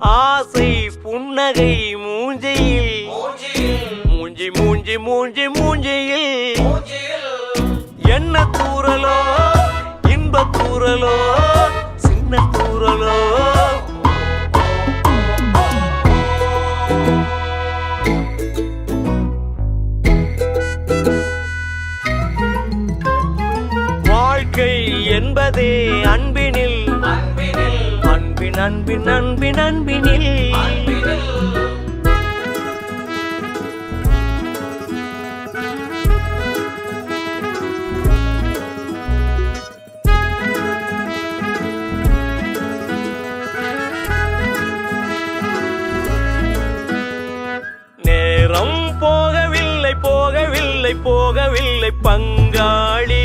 ஆசை புன்னகை மூஞ்சையில் மூஞ்சி மூஞ்சி மூஞ்சி மூஞ்சியில் என்ன தூரலோ இன்ப தூரலோ சின்ன தூரலோ வாழ்க்கை என்பதே அன்பினில் அன்பின் அன்பின் அன்பின் அன்பினில் நேரம் போகவில்லை போகவில்லை போகவில்லை பங்காளி